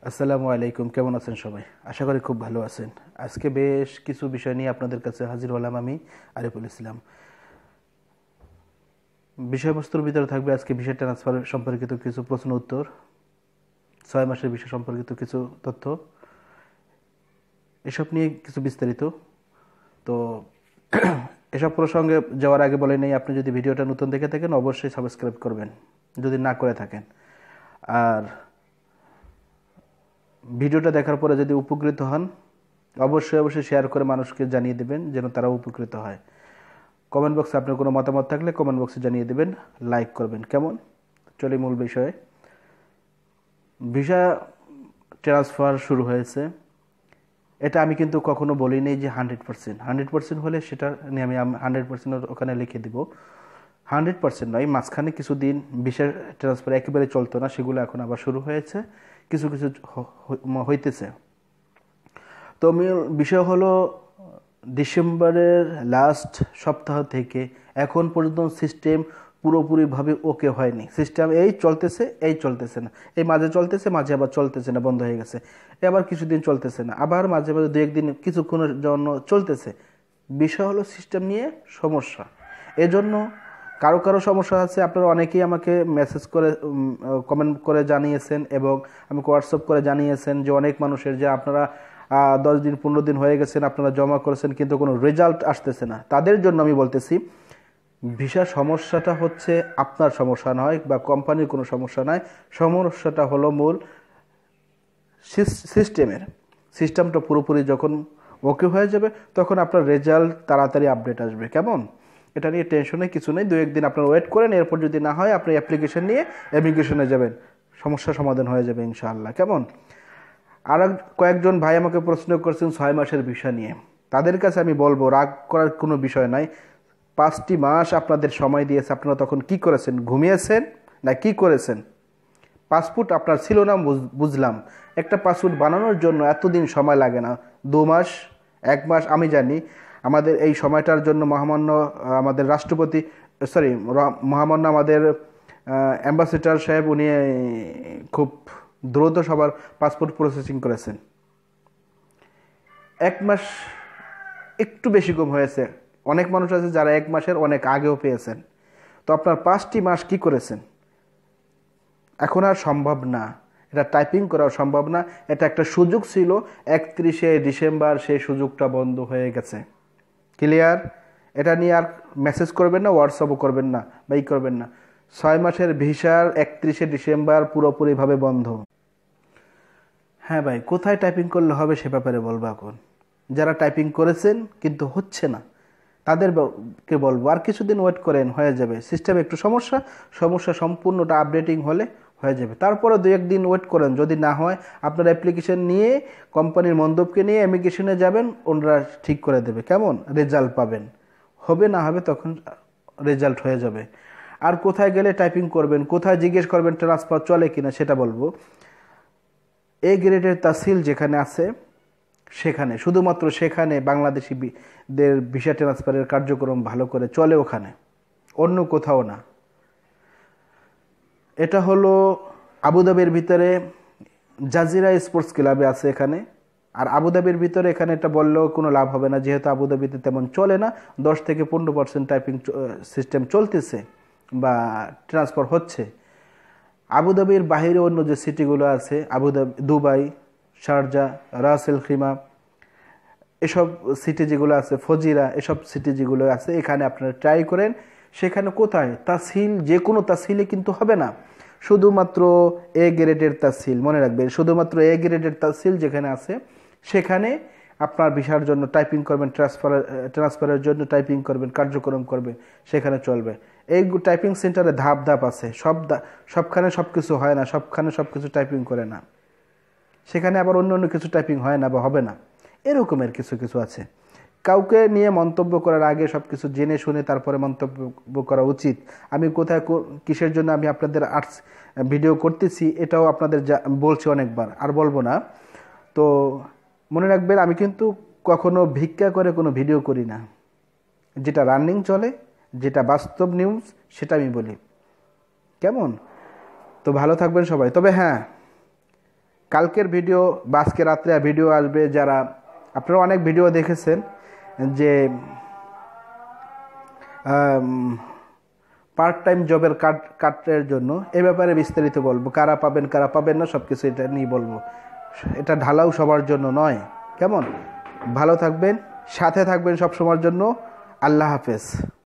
আসসালামু আলাইকুম, কেমন আছেন সবাই? আশা করি খুব ভালো আছেন। আজকে বেশ কিছু বিষয় নিয়ে আপনাদের কাছে হাজির হলাম আমি, আরিফুল ইসলাম। বিষয়বস্তুর ভিতরে থাকবে আজকে ভিসা ট্রান্সফার সম্পর্কিত কিছু প্রশ্ন উত্তর, 6 মাসের বিষয় সম্পর্কিত কিছু তথ্য, এসব নিয়ে কিছু বিস্তারিত। তো এসব প্রসঙ্গে যাওয়ার আগে বলে নেই, আপনি যদি ভিডিওটা নতুন দেখে থাকেন অবশ্যই সাবস্ক্রাইব করবেন যদি না করে থাকেন। আর ভিডিওটা দেখার পরে যদি উপকৃত হন অবশ্যই শেয়ার করে মানুষকে জানিয়ে দেবেন যেন তারা উপকৃত হয়। কমেন্ট বক্সে আপনার কোনো মতামত থাকলে কমেন্ট বক্সে জানিয়ে দেবেন, লাইক করবেন। কেমন? চলে মূল বিষয়ে। ভিসা ট্রান্সফার শুরু হয়েছে। এটা আমি কিন্তু কখনো বলিনি যে 100% হলে সেটা নিয়ে আমি 100% ওখানে লিখে দিব। 100% নয়, মাঝখানে কিছুদিন ভিসা ট্রান্সফার একেবারে চলতো না, সেগুলো এখন আবার শুরু হয়েছে, কিছু কিছু হইতেছে। তো বিষয় হলো, ডিসেম্বরের লাস্ট সপ্তাহ থেকে এখন পর্যন্ত সিস্টেম পুরোপুরিভাবে ওকে হয়নি। সিস্টেম এই চলতেছে না, এই মাঝে চলতেছে, মাঝে আবার চলতেছে না, বন্ধ হয়ে গেছে, আবার কিছুদিন চলতেছে না, আবার মাঝে মাঝে দু একদিন কিছুক্ষণের জন্য চলতেছে। বিষয় হলো সিস্টেম নিয়ে সমস্যা। এজন্য কারো কারো সমস্যা আছে, আপনারা অনেকেই আমাকে মেসেজ করে কমেন্ট করে জানিয়েছেন এবং আমাকে হোয়াটসঅ্যাপ করে জানিয়েছেন যে অনেক মানুষের যে আপনারা 10 দিন 15 দিন হয়ে গেছেন, আপনারা জমা করেছেন কিন্তু কোনো রেজাল্ট আসতেছে না। তাদের জন্য আমি বলতেছি, ভিসা সমস্যাটা হচ্ছে আপনার সমস্যা নয় বা কোম্পানির কোনো সমস্যা নয়, সমস্যাটা হলো মূল সিস্টেমটা পুরোপুরি যখন ওকে হয়ে যাবে তখন আপনার রেজাল্ট তাড়াতাড়ি আপডেট আসবে। কেমন? এটা নিয়ে টেনশনে কিছু নেই, 2-1 দিন আপনার ওয়েট করেন, এরপর যদি না হয় আপনি অ্যাপ্লিকেশন নিয়ে ইমিগ্রেশনে যাবেন, সমস্যার সমাধান হয়ে যাবে ইনশাআল্লাহ। কেমন? আর কয়েকজন ভাই আমাকে প্রশ্ন করছেন 6 মাসের ভিসা নিয়ে। তাদের কাছে আমি বলবো, রাগ করার কোনো বিষয় নাই। 5টি মাস আপনাদের সময় দিয়েছে, আপনারা তখন কি করেছেন? ঘুমিয়েছেন না কি করেছেন? পাসপোর্ট আপনার ছিল না বুঝলাম, একটা পাসপোর্ট বানানোর জন্য এতদিন সময় লাগে না, 2 মাস 1 মাস। আমি জানি আমাদের এই সময়টার জন্য মহামান্য আমাদের রাষ্ট্রপতি, মহামান্য আমাদের অ্যাম্বাসেডর সাহেব, উনি খুব দ্রুত সবার পাসপোর্ট প্রসেসিং করেছেন। 1 মাস একটু বেশি কম হয়েছে, অনেক মানুষ আছে যারা 1 মাসের অনেক আগেও পেয়েছেন। তো আপনার 5টি মাস কি করেছেন? এখন আর সম্ভব না, এটা টাইপিং করাও সম্ভব না। এটা একটা সুযোগ ছিল, 31শে ডিসেম্বর সেই সুযোগটা বন্ধ হয়ে গেছে। ক্লিয়ার? এটা নিয়ে আর মেসেজ করবেন না, হোয়াটসঅ্যাপও করবেন না, করবেন না। 6 মাসের ভিসার 31শে ডিসেম্বর পুরোপুরিভাবে বন্ধ। হ্যাঁ ভাই, কোথায় টাইপিং করলে হবে সে ব্যাপারে বলবো এখন। যারা টাইপিং করেছেন কিন্তু হচ্ছে না তাদেরকে বলবো আর কিছুদিন ওয়েট করেন, হয়ে যাবে। সিস্টেমে একটু সমস্যা সম্পূর্ণটা আপডেটিং হলে হয়ে যাবে। তারপরে 2-1 দিন ওয়েট করেন, যদি না হয় আপনার অ্যাপ্লিকেশন নিয়ে কোম্পানির মণ্ডপকে নিয়ে ইমিগ্রেশনে যাবেন, ওনারা ঠিক করে দেবে। কেমন? রেজাল্ট পাবেন, হবে না হবে তখন রেজাল্ট হয়ে যাবে। আর কোথায় গেলে টাইপিং করবেন, কোথায় জিজ্ঞেস করবেন ট্রান্সফার চলে কিনা সেটা বলবো। এ গ্রেডের তাহসিল যেখানে আছে সেখানে, শুধুমাত্র সেখানে বাংলাদেশিদের ভিসা ট্রান্সফারের কার্যক্রম ভালো করে চলে, ওখানে, অন্য কোথাও না। এটা হলো আবুধাবির ভিতরে জাজিরা স্পোর্টস ক্লাবে আছে এখানে। আর আবুধাবির ভিতরে এখানে এটা বললেও কোনো লাভ হবে না, যেহেতু আবুধাবিতে তেমন চলে না, 10 থেকে 15% টাইপিং সিস্টেম চলতেছে বা ট্রান্সফার হচ্ছে। আবুধাবির বাইরে অন্য যে সিটিগুলো আছে, আবুধাবি, দুবাই, শারজা, রাস এল খিমা, এসব সিটি যেগুলো আছে, ফজিরা, এসব সিটি যেগুলো আছে, এখানে আপনারা ট্রাই করেন। সেখানে কোথায় তাসহিল, যে কোনো তাসহিলে কিন্তু হবে না, শুধুমাত্র এ গ্রেডের তাসহিল, মনে রাখবেন, শুধুমাত্র এ গ্রেডের তাসহিল যেখানে আছে সেখানে আপনার ভিসার জন্য টাইপিং করবেন, ট্রান্সফারের জন্য টাইপিং করবেন, কার্যক্রম করবেন, সেখানে চলবে। এই টাইপিং সেন্টারে ধাপ আছে, সবখানে সব কিছু হয় না, সবখানে সব কিছু টাইপিং করে না, সেখানে আবার অন্য কিছু টাইপিং হয় না বা হবে না, এরকমের কিছু আছে। কাউকে নিয়ে মন্তব্য করার আগে সব কিছু জেনে শুনে তারপরে মন্তব্য করা উচিত। আমি কোথায় কিসের জন্য আমি আপনাদের ভিডিও করতেছি এটাও আপনাদের বলছি অনেকবার, আর বলবো না। তো মনে রাখবেন, আমি কিন্তু কখনো ভিক্ষা করে কোনো ভিডিও করি না, যেটা রানিং চলে, যেটা বাস্তব নিউজ সেটা আমি বলি। কেমন? তো ভালো থাকবেন সবাই। তবে হ্যাঁ, কালকের ভিডিও বা আজকে রাত্রে ভিডিও আসবে, যারা আপনারা অনেক ভিডিও দেখেছেন যে পার্ট টাইম জবের কার্ডের জন্য, এ ব্যাপারে বিস্তারিত বলবো, কারা পাবেন না সব কিছু এটা নিয়ে বলবো। এটা ঢালাও সবার জন্য নয়, কেমন? ভালো থাকবেন, সাথে থাকবেন সব সময়ের জন্য। আল্লাহ হাফেজ।